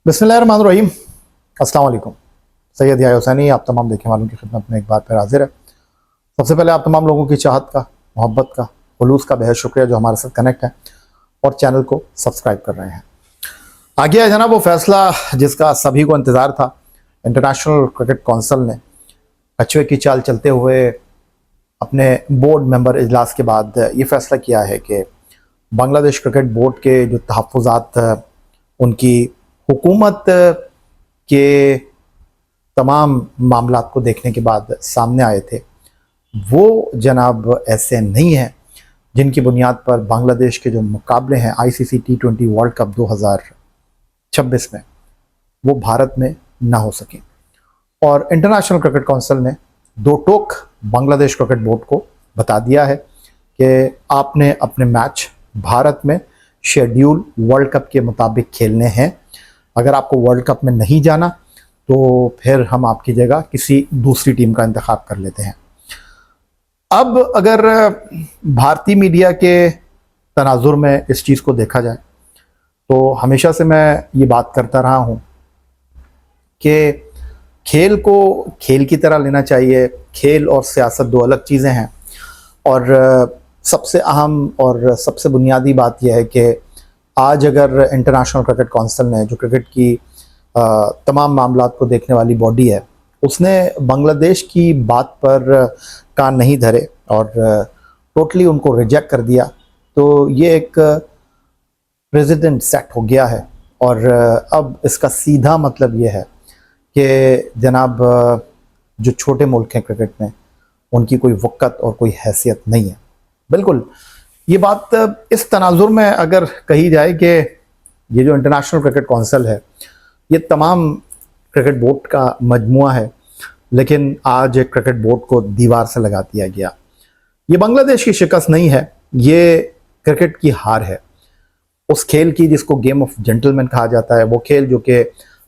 बिस्मिल्लाहिर्रहमानिर्रहीम। अस्सलाम वालेकुम। सैयद याह्या हुसैनी आप तमाम देखने वालों की खिदमत में एक बार फिर हाजिर है। सबसे पहले आप तमाम लोगों की चाहत का, मोहब्बत का, खुलूस का बेहद शुक्रिया जो हमारे साथ कनेक्ट है और चैनल को सब्सक्राइब कर रहे हैं। आगे है जनाब वो फैसला जिसका सभी को इंतज़ार था। इंटरनेशनल क्रिकेट काउंसिल ने कछुए की चाल चलते हुए अपने बोर्ड मेंबर इजलास के बाद ये फैसला किया है कि बांग्लादेश क्रिकेट बोर्ड के जो तहफ़्फ़ुज़ात उनकी हुकूमत के तमाम मामलात को देखने के बाद सामने आए थे, वो जनाब ऐसे नहीं हैं जिनकी बुनियाद पर बांग्लादेश के जो मुकाबले हैं आईसीसी टी20 वर्ल्ड कप 2026 में वो भारत में ना हो सकें। और इंटरनेशनल क्रिकेट काउंसिल ने दो टोक बांग्लादेश क्रिकेट बोर्ड को बता दिया है कि आपने अपने मैच भारत में शेड्यूल वर्ल्ड कप के मुताबिक खेलने हैं। अगर आपको वर्ल्ड कप में नहीं जाना तो फिर हम आपकी जगह किसी दूसरी टीम का इंतखाब कर लेते हैं। अब अगर भारतीय मीडिया के तनाजुर में इस चीज़ को देखा जाए तो हमेशा से मैं ये बात करता रहा हूँ कि खेल को खेल की तरह लेना चाहिए। खेल और सियासत दो अलग चीज़ें हैं और सबसे अहम और सबसे बुनियादी बात यह है कि आज अगर इंटरनेशनल क्रिकेट काउंसिल ने जो क्रिकेट की तमाम मामलात को देखने वाली बॉडी है उसने बांग्लादेश की बात पर कान नहीं धरे और टोटली उनको रिजेक्ट कर दिया तो ये एक प्रेसिडेंट सेट हो गया है। और अब इसका सीधा मतलब ये है कि जनाब जो छोटे मुल्क हैं क्रिकेट में उनकी कोई वक़्त और कोई हैसियत नहीं है। बिल्कुल ये बात इस तनाजुर में अगर कही जाए कि ये जो इंटरनेशनल क्रिकेट काउंसिल है ये तमाम क्रिकेट बोर्ड का मजमुआ है, लेकिन आज एक क्रिकेट बोर्ड को दीवार से लगा दिया गया। ये बांग्लादेश की शिकस्त नहीं है, ये क्रिकेट की हार है उस खेल की जिसको गेम ऑफ जेंटलमैन कहा जाता है। वो खेल जो कि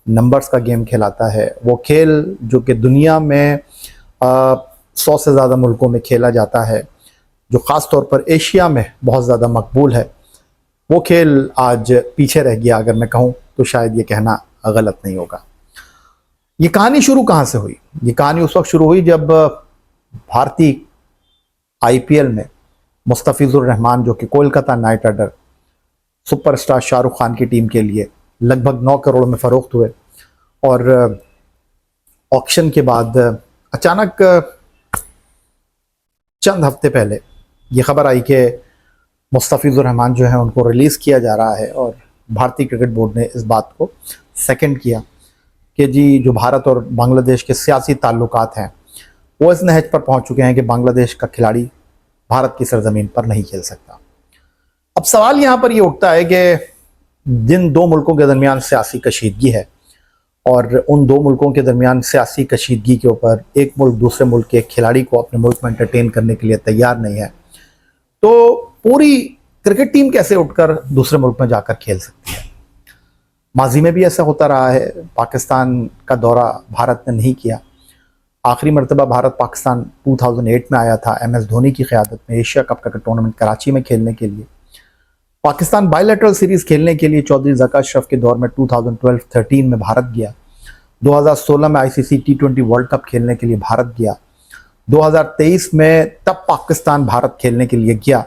नंबर्स का गेम कहलाता है, वो खेल जो कि दुनिया में 100 से ज़्यादा मुल्कों में खेला जाता है, जो ख़ास तौर पर एशिया में बहुत ज़्यादा मकबूल है, वो खेल आज पीछे रह गया। अगर मैं कहूँ तो शायद ये कहना गलत नहीं होगा। ये कहानी शुरू कहाँ से हुई? ये कहानी उस वक्त शुरू हुई जब भारतीय आईपीएल में मुस्तफिजुर रहमान जो कि Kolkata Knight Rider superstar Shahrukh Khan की टीम के लिए लगभग 9 करोड़ में फ़रोख्त हुए और ऑक्शन के बाद अचानक चंद हफ्ते पहले ये खबर आई कि मुस्तफिजुर रहमान जो है उनको रिलीज़ किया जा रहा है। और भारतीय क्रिकेट बोर्ड ने इस बात को सेकंड किया कि जी जो भारत और बांग्लादेश के सियासी ताल्लुकात हैं वो इस नहज पर पहुंच चुके हैं कि बांग्लादेश का खिलाड़ी भारत की सरजमीन पर नहीं खेल सकता। अब सवाल यहाँ पर ये उठता है कि जिन दो मुल्कों के दरमियान सियासी कशीदगी है और उन दो मुल्कों के दरमियान सियासी कशीदगी के ऊपर एक मुल्क दूसरे मुल्क के खिलाड़ी को अपने मुल्क में एंटरटेन करने के लिए तैयार नहीं है, तो पूरी क्रिकेट टीम कैसे उठकर दूसरे मुल्क में जाकर खेल सकती है? माजी में भी ऐसा होता रहा है। पाकिस्तान का दौरा भारत ने नहीं किया। आखिरी मरतबा भारत पाकिस्तान 2008 में आया था MS धोनी की क़यादत में एशिया कप का टूर्नामेंट कराची में खेलने के लिए। पाकिस्तान बायलैटरल सीरीज़ खेलने के लिए चौधरी ज़का अशरफ के दौर में 2012-13 में भारत गया। 2016 में आईसीसी टी20 वर्ल्ड कप खेलने के लिए भारत गया। 2023 में तब पाकिस्तान भारत खेलने के लिए गया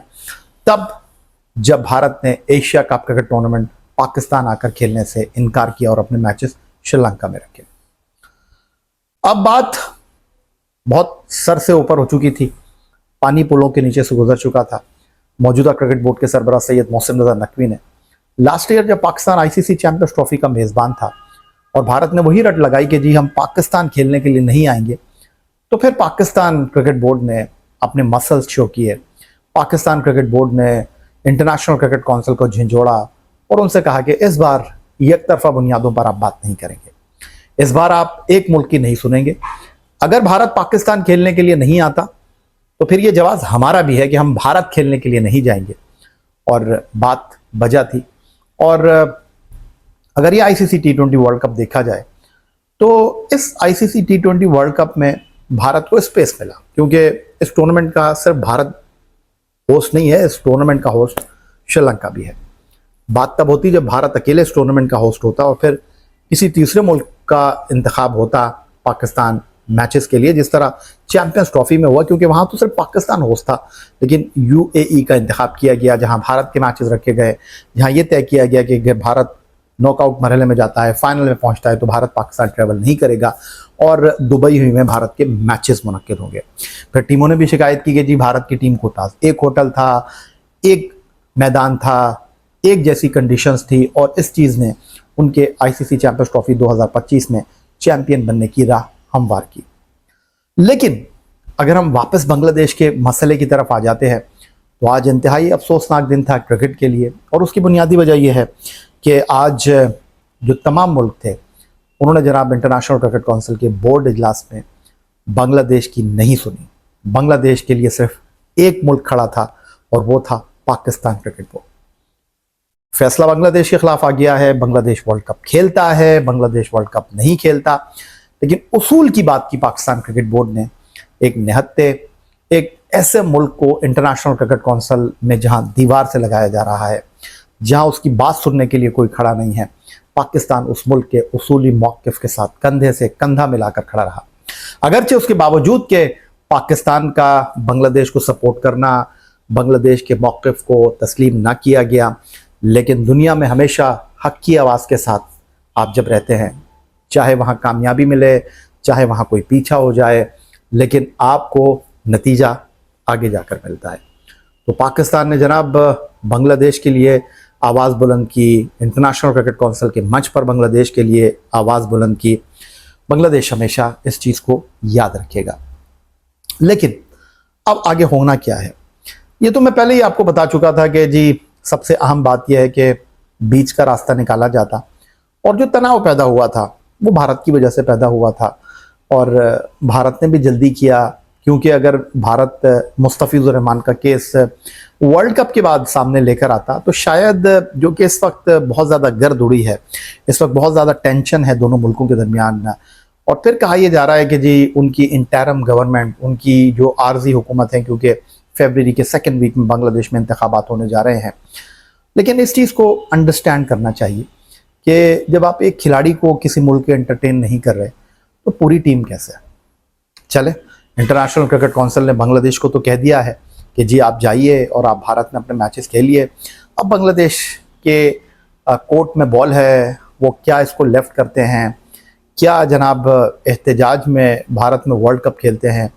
तब जब भारत ने Asia cup cricket tournament Pakistan आकर खेलने से इनकार किया और अपने मैचेस श्रीलंका में रखे। अब बात बहुत सर से ऊपर हो चुकी थी, पानी पुलों के नीचे से गुजर चुका था। मौजूदा क्रिकेट बोर्ड के सरबराह सैयद मोहसिन रज़ा नकवी ने लास्ट ईयर जब पाकिस्तान आईसीसी चैंपियंस ट्रॉफी का मेज़बान था और भारत ने वही रट लगाई कि जी हम पाकिस्तान खेलने के लिए नहीं आएंगे, तो फिर पाकिस्तान क्रिकेट बोर्ड ने अपने मसल्स शो किए। पाकिस्तान क्रिकेट बोर्ड ने इंटरनेशनल क्रिकेट काउंसिल को झिझोड़ा और उनसे कहा कि इस बार एक तरफा बुनियादों पर आप बात नहीं करेंगे, इस बार आप एक मुल्क की नहीं सुनेंगे। अगर भारत पाकिस्तान खेलने के लिए नहीं आता तो फिर ये जवाब हमारा भी है कि हम भारत खेलने के लिए नहीं जाएंगे। और बात बजा थी। और अगर ये आईसीसी टी20 वर्ल्ड कप देखा जाए तो इस आईसीसी टी20 वर्ल्ड कप में भारत को स्पेस मिला, क्योंकि इस टूर्नामेंट का सिर्फ भारत होस्ट नहीं है, इस टूर्नामेंट का होस्ट श्रीलंका भी है। बात तब होती जब भारत अकेले इस टूर्नामेंट का होस्ट होता और फिर किसी तीसरे मुल्क का इंतखाब होता पाकिस्तान मैचेस के लिए, जिस तरह चैंपियंस ट्रॉफी में हुआ, क्योंकि वहाँ तो सिर्फ पाकिस्तान होस्ट था, लेकिन यूएई का इंतखाब किया गया जहाँ भारत के मैचेस रखे गए, जहाँ ये तय किया गया कि अगर भारत नॉकआउट मरहले में जाता है, फाइनल में पहुंचता है, तो भारत पाकिस्तान ट्रैवल नहीं करेगा और दुबई में भारत के मैचेस मुनक्किद होंगे। फिर टीमों ने भी शिकायत की कि जी भारत की टीम को था, एक होटल था, एक मैदान था, एक जैसी कंडीशंस थी, और इस चीज़ ने उनके आईसीसी चैंपियंस ट्रॉफी 2025 में चैंपियन बनने की राह हमवार की। लेकिन अगर हम वापस बांग्लादेश के मसले की तरफ आ जाते हैं, तो आज इंतहाई अफसोसनाक दिन था क्रिकेट के लिए, और उसकी बुनियादी वजह यह है कि आज जो तमाम मुल्क थे उन्होंने जनाब इंटरनेशनल क्रिकेट काउंसिल के बोर्ड इजलास में बांग्लादेश की नहीं सुनी। बांग्लादेश के लिए सिर्फ एक मुल्क खड़ा था और वो था पाकिस्तान क्रिकेट बोर्ड। फैसला बांग्लादेश के खिलाफ आ गया है, बांग्लादेश वर्ल्ड कप खेलता है, बांग्लादेश वर्ल्ड कप नहीं खेलता, लेकिन उसूल की बात की पाकिस्तान क्रिकेट बोर्ड ने एक निहत्ते एक ऐसे मुल्क को इंटरनेशनल क्रिकेट काउंसिल में जहां दीवार से लगाया जा रहा है, जहां उसकी बात सुनने के लिए कोई खड़ा नहीं है, पाकिस्तान उस मुल्क के उसूली मौक़िफ़ के साथ कंधे से कंधा मिलाकर खड़ा रहा। अगरचे उसके बावजूद के पाकिस्तान का बांग्लादेश को सपोर्ट करना, बांग्लादेश के मौक़िफ़ को तस्लीम ना किया गया, लेकिन दुनिया में हमेशा हक़ की आवाज़ के साथ आप जब रहते हैं, चाहे वहाँ कामयाबी मिले, चाहे वहाँ कोई पीछा हो जाए, लेकिन आपको नतीजा आगे जाकर मिलता है। तो पाकिस्तान ने जनाब बांग्लादेश के लिए आवाज़ बुलंद की, इंटरनेशनल क्रिकेट काउंसिल के मंच पर बांग्लादेश के लिए आवाज़ बुलंद की। बांग्लादेश हमेशा इस चीज़ को याद रखेगा। लेकिन अब आगे होना क्या है, ये तो मैं पहले ही आपको बता चुका था कि जी सबसे अहम बात यह है कि बीच का रास्ता निकाला जाता, और जो तनाव पैदा हुआ था वो भारत की वजह से पैदा हुआ था, और भारत ने भी जल्दी किया, क्योंकि अगर भारत मुस्तफ़िज़ुर रहमान का केस वर्ल्ड कप के बाद सामने लेकर आता तो शायद, जो कि इस वक्त बहुत ज़्यादा गर्द उड़ी है, इस वक्त बहुत ज़्यादा टेंशन है दोनों मुल्कों के दरमियान, और फिर कहा यह जा रहा है कि जी उनकी इंटरम गवर्नमेंट, उनकी जो आर्जी हुकूमत है, क्योंकि फरवरी के सेकेंड वीक में बांग्लादेश में इंतखाबात होने जा रहे हैं। लेकिन इस चीज़ को अंडरस्टैंड करना चाहिए कि जब आप एक खिलाड़ी को किसी मुल्क के एंटरटेन नहीं कर रहे, तो पूरी टीम कैसे चले। इंटरनेशनल क्रिकेट काउंसिल ने बांग्लादेश को तो कह दिया है कि जी आप जाइए और आप भारत में अपने मैचेस खेलिए। अब बांग्लादेश के कोर्ट में बॉल है, वो क्या इसको लेफ्ट करते हैं, क्या जनाब एहतजाज में भारत में वर्ल्ड कप खेलते हैं,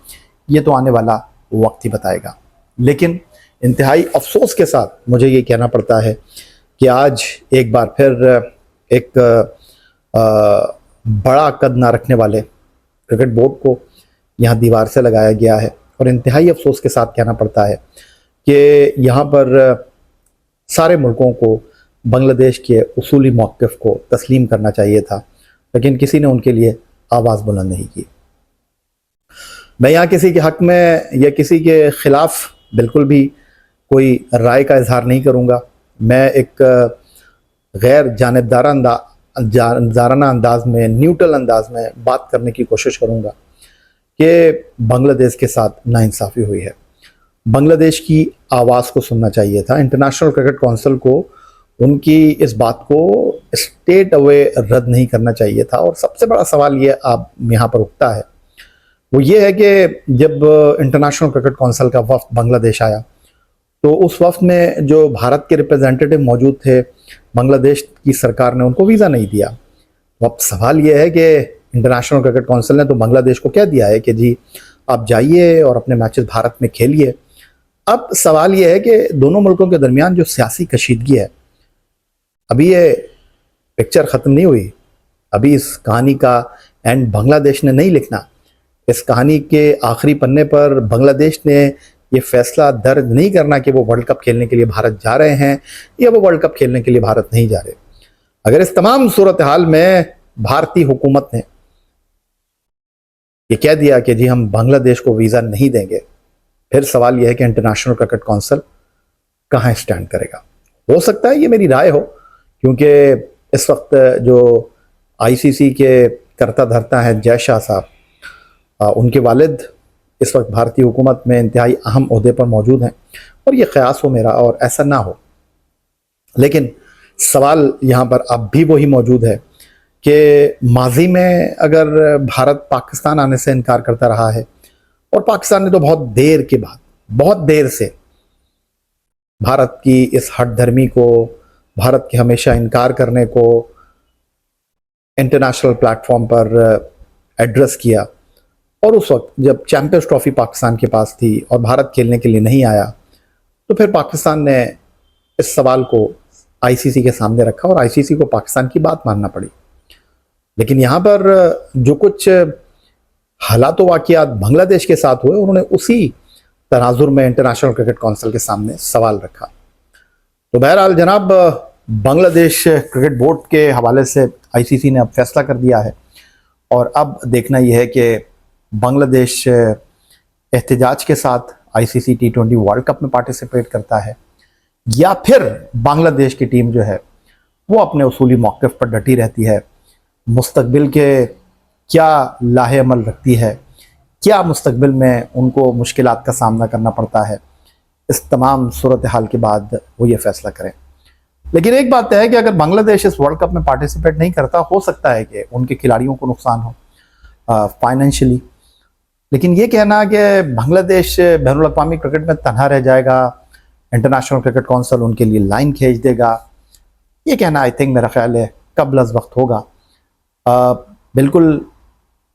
ये तो आने वाला वक्त ही बताएगा। लेकिन इंतहाई अफसोस के साथ मुझे ये कहना पड़ता है कि आज एक बार फिर एक बड़ा कद ना रखने वाले क्रिकेट बोर्ड को यहाँ दीवार से लगाया गया है, और इंतहाई अफसोस के साथ कहना पड़ता है कि यहाँ पर सारे मुल्कों को बांग्लादेश के उसूली मौक़िफ़ को तस्लीम करना चाहिए था, लेकिन किसी ने उनके लिए आवाज़ बुलंद नहीं की। मैं यहाँ किसी के हक़ में या किसी के ख़िलाफ़ बिल्कुल भी कोई राय का इजहार नहीं करूँगा। मैं एक गैर जानिबदाराना अंदाज में, न्यूट्रल अंदाज में बात करने की कोशिश करूँगा कि बांग्लादेश के साथ नाइंसाफ़ी हुई है। बांग्लादेश की आवाज़ को सुनना चाहिए था। इंटरनेशनल क्रिकेट काउंसिल को उनकी इस बात को स्टेट अवे रद्द नहीं करना चाहिए था। और सबसे बड़ा सवाल ये आप यहाँ पर उठता है, वो ये है कि जब इंटरनेशनल क्रिकेट काउंसिल का वफ्द बांग्लादेश आया, तो उस वक्त में जो भारत के रिप्रेजेंटेटिव मौजूद थे, बांग्लादेश की सरकार ने उनको वीज़ा नहीं दिया। तो अब सवाल ये है कि इंटरनेशनल क्रिकेट काउंसिल ने तो बांग्लादेश को कह दिया है कि जी आप जाइए और अपने मैचेस भारत में खेलिए। अब सवाल ये है कि दोनों मुल्कों के दरमियान जो सियासी कशीदगी है, अभी ये पिक्चर ख़त्म नहीं हुई। अभी इस कहानी का एंड बांग्लादेश ने नहीं लिखना। इस कहानी के आखिरी पन्ने पर बांग्लादेश ने ये फैसला दर्ज नहीं करना कि वो वर्ल्ड कप खेलने के लिए भारत जा रहे हैं या वो वर्ल्ड कप खेलने के लिए भारत नहीं जा रहे। अगर इस तमाम सूरत हाल में भारतीय हुकूमत ने ये कह दिया कि जी हम बांग्लादेश को वीज़ा नहीं देंगे, फिर सवाल यह है कि इंटरनेशनल क्रिकेट काउंसिल कहाँ स्टैंड करेगा। हो सकता है ये मेरी राय हो, क्योंकि इस वक्त जो आईसीसी के करता धरता है जय शाह साहब, उनके वालिद इस वक्त भारतीय हुकूमत में इंतहाई अहम ओहदे पर मौजूद हैं, और ये ख्यास हो मेरा और ऐसा ना हो। लेकिन सवाल यहाँ पर अब भी वही मौजूद है कि माजी में अगर भारत पाकिस्तान आने से इनकार करता रहा है, और पाकिस्तान ने तो बहुत देर के बाद, बहुत देर से भारत की इस हठधर्मी को, भारत के हमेशा इनकार करने को इंटरनेशनल प्लेटफॉर्म पर एड्रेस किया, और उस वक्त जब चैंपियंस ट्रॉफी पाकिस्तान के पास थी और भारत खेलने के लिए नहीं आया, तो फिर पाकिस्तान ने इस सवाल को आईसीसी के सामने रखा और आईसीसी को पाकिस्तान की बात मानना पड़ी। लेकिन यहाँ पर जो कुछ हालात वाक़ियात बांग्लादेश के साथ हुए, उन्होंने उसी तनाजुर में इंटरनेशनल क्रिकेट काउंसिल के सामने सवाल रखा। तो बहरहाल जनाब, बांग्लादेश क्रिकेट बोर्ड के हवाले से आईसीसी ने अब फैसला कर दिया है, और अब देखना यह है कि बांग्लादेश एहतजाज के साथ आईसीसी T20 वर्ल्ड कप में पार्टिसिपेट करता है, या फिर बांग्लादेश की टीम जो है वो अपने उसूली मौक़िफ़ पर डटी रहती है, मुस्तकबिल के क्या लाहे अमल रखती है, क्या मुस्तकबिल में उनको मुश्किलात का सामना करना पड़ता है। इस तमाम सूरत हाल के बाद वो ये फैसला करें। लेकिन एक बात है कि अगर बांग्लादेश इस वर्ल्ड कप में पार्टिसिपेट नहीं करता, हो सकता है कि उनके खिलाड़ियों को नुकसान हो फाइनेंशियली। लेकिन ये कहना कि बांग्लादेश बैनुल अक़वामी क्रिकेट में तन्हा रह जाएगा, इंटरनेशनल क्रिकेट काउंसिल उनके लिए लाइन खींच देगा, ये कहना आई थिंक मेरा ख्याल है कबल अज़ वक्त होगा। बिल्कुल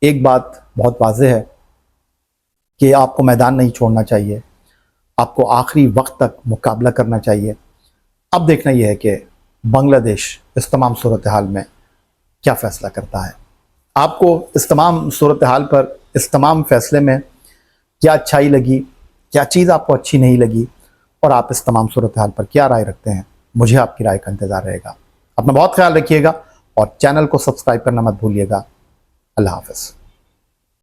एक बात बहुत वाज़ेह है कि आपको मैदान नहीं छोड़ना चाहिए, आपको आखिरी वक्त तक मुकाबला करना चाहिए। अब देखना यह है कि बांग्लादेश इस तमाम सूरत हाल में क्या फ़ैसला करता है। आपको इस तमाम सूरत हाल पर, इस तमाम फ़ैसले में क्या अच्छाई लगी, क्या चीज़ आपको अच्छी नहीं लगी, और आप इस तमाम सूरत हाल पर क्या राय रखते हैं, मुझे आपकी राय का इंतज़ार रहेगा। अपना बहुत ख्याल रखिएगा और चैनल को सब्सक्राइब करना मत भूलिएगा। अल्लाह हाफ़िज़।